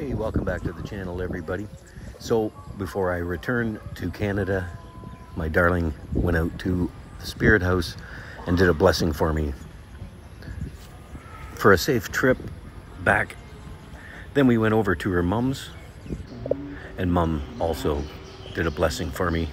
Hey, welcome back to the channel, everybody. So before I return to Canada, my darling went out to the Spirit House and did a blessing for me for a safe trip back. Then we went over to her mom's, and mom also did a blessing for me.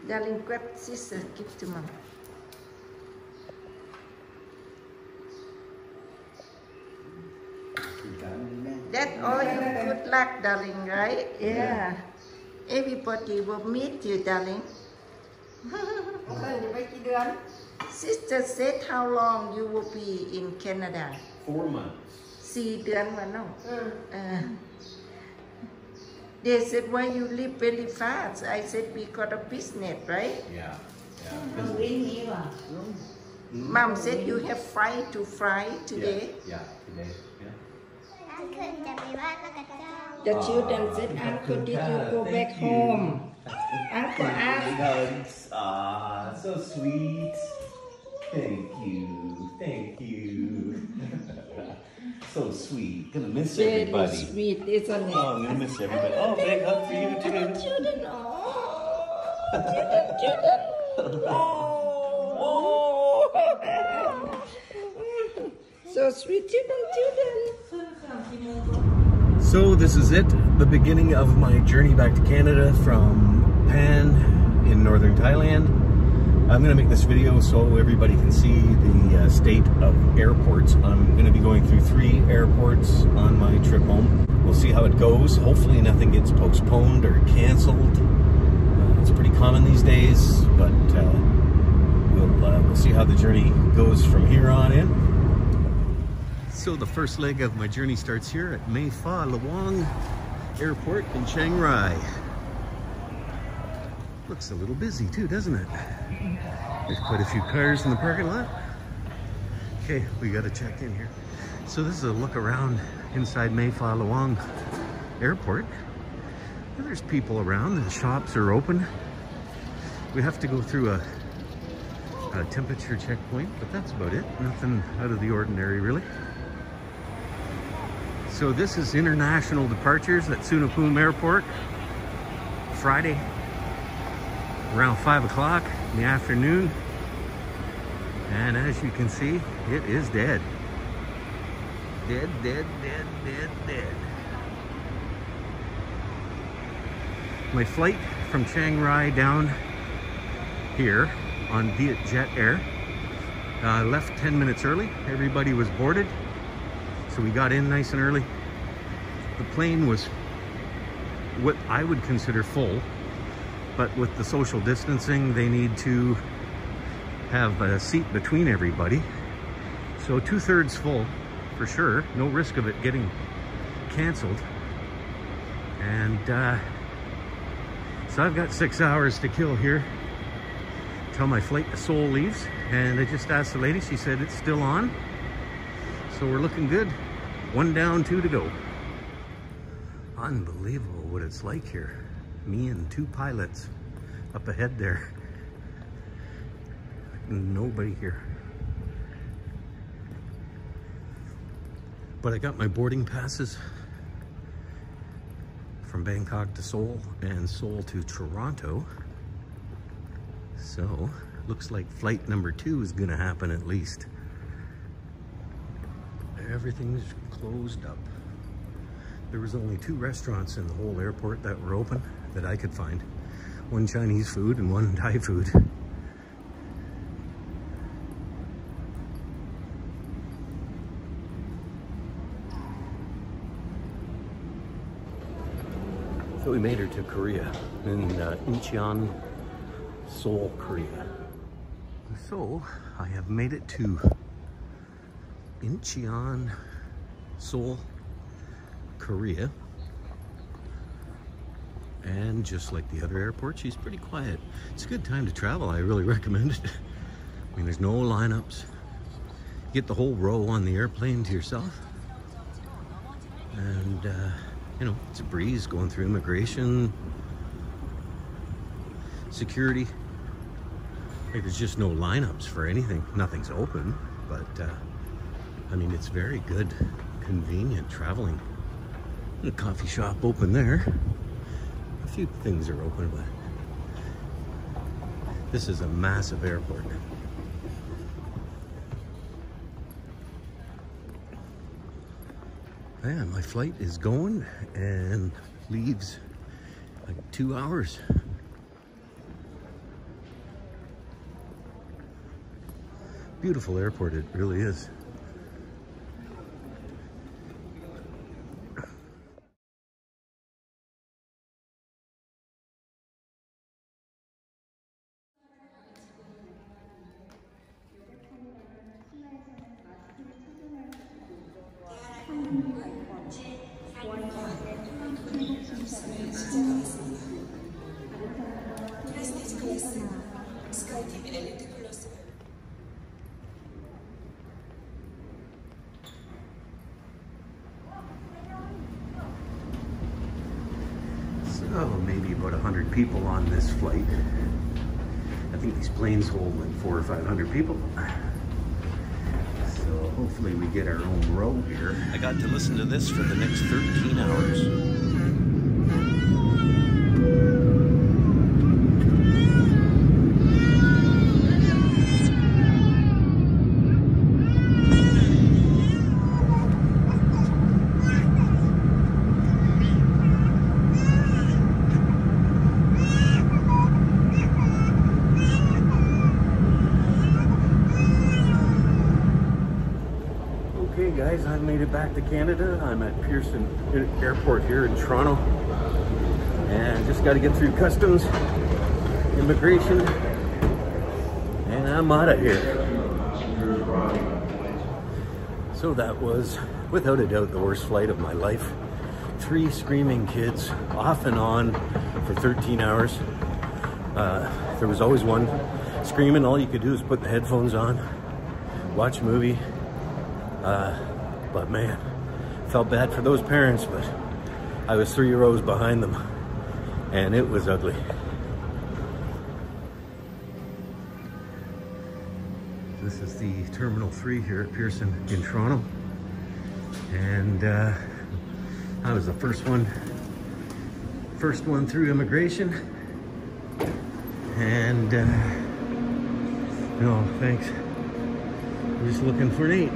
Darling, grab scissors, give to mom. That's all you good luck, darling, right? Yeah. Everybody will meet you, darling. Sister said how long you will be in Canada? 4 months. 4 เดือนวะน้อง They said, why you live very fast? I said, we got a business, right? Yeah. Mom said you have flight to fly today. Yeah, today. Yeah. The children said, Uncle, did you go back home? Uncle asked. So sweet. Thank you. So sweet. Gonna miss everybody. Very sweet, isn't it? Oh, I'm gonna miss everybody. Oh, big hug for you too. Children, children. Oh. So sweet, children. So this is it, the beginning of my journey back to Canada from Pan in northern Thailand. I'm going to make this video so everybody can see the state of airports. I'm going to be going through 3 airports on my trip home. We'll see how it goes. Hopefully nothing gets postponed or canceled. It's pretty common these days, but we'll see how the journey goes from here on in. So the first leg of my journey starts here at Mae Pha Luang Airport in Chiang Rai. Looks a little busy too, doesn't it? There's quite a few cars in the parking lot. Okay, we got to check in here. So this is a look around inside Mae Pha Luang Airport. There's people around, the shops are open. We have to go through a temperature checkpoint, but that's about it. Nothing out of the ordinary, really. So this is international departures at Suvarnabhumi Airport. Friday, around 5 o'clock in the afternoon. And as you can see, it is dead. Dead. My flight from Chiang Rai down here on Vietjet Air left 10 minutes early. Everybody was boarded, so we got in nice and early. The plane was what I would consider full, but with the social distancing, they need to have a seat between everybody. So 2/3 full for sure. No risk of it getting canceled. And so I've got 6 hours to kill here till my flight to Seoul leaves. And I just asked the lady, she said it's still on. So we're looking good. 1 down, 2 to go. Unbelievable what it's like here. Me and 2 pilots up ahead there. Nobody here. But I got my boarding passes from Bangkok to Seoul and Seoul to Toronto. So looks like flight number 2 is gonna happen at least. Everything's closed up. There was only 2 restaurants in the whole airport that were open that I could find. 1 Chinese food and 1 Thai food. So we made her to Korea, in Incheon, Seoul, Korea. So I have made it to Incheon, Seoul, Korea. And just like the other airport, she's pretty quiet. It's a good time to travel. I really recommend it. I mean, there's no lineups. You get the whole row on the airplane to yourself. And And, you know, it's a breeze going through immigration, security. Like, there's just no lineups for anything. Nothing's open, but, I mean, it's very good, convenient traveling. A coffee shop open there. A few things are open, but this is a massive airport. Yeah, my flight is going and leaves like 2 hours. Beautiful airport, it really is. So maybe about 100 people on this flight. I think these planes hold like 400 or 500 people. So hopefully we get our own row here. I got to listen to this for the next 13 hours. Okay guys, I made it back to Canada. I'm at Pearson Airport here in Toronto. And just got to get through customs, immigration, and I'm out of here. So that was, without a doubt, the worst flight of my life. 3 screaming kids, off and on for 13 hours. There was always one screaming. All you could do is put the headphones on, watch a movie. But man, felt bad for those parents, but I was 3 rows behind them, and it was ugly. This is the Terminal 3 here at Pearson in Toronto, and I was the first one through immigration, and no, thanks. I'm just looking for Nate.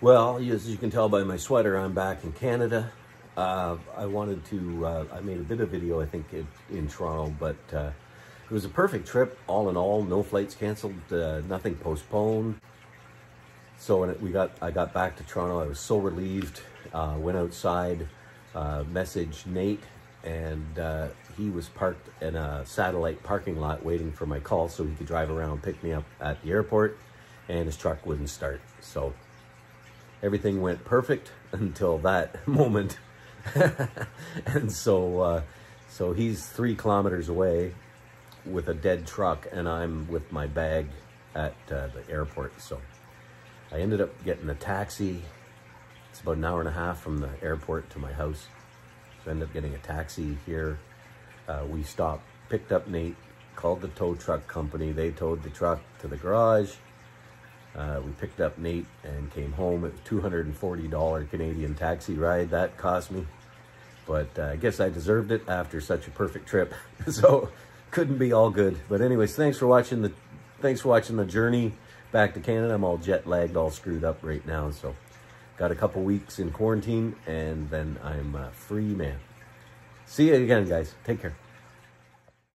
Well, as you can tell by my sweater, I'm back in Canada. I wanted to, I made a bit of video, I think, in Toronto, but it was a perfect trip, all in all. No flights canceled, nothing postponed. So when I got back to Toronto, I was so relieved. Went outside, messaged Nate, and he was parked in a satellite parking lot waiting for my call so he could drive around and pick me up at the airport, and his truck wouldn't start. So everything went perfect until that moment. And so he's 3 kilometers away with a dead truck, and I'm with my bag at the airport. So I ended up getting a taxi. It's about an hour and a half from the airport to my house. So I ended up getting a taxi here. We stopped, picked up Nate, called the tow truck company. They towed the truck to the garage. We picked up Nate and came home. It was $240 Canadian taxi ride that cost me. But I guess I deserved it after such a perfect trip. So couldn't be all good. But anyways, thanks for watching the journey back to Canada. I'm all jet lagged, all screwed up right now. So got a couple weeks in quarantine, and then I'm a free man. See you again, guys. Take care.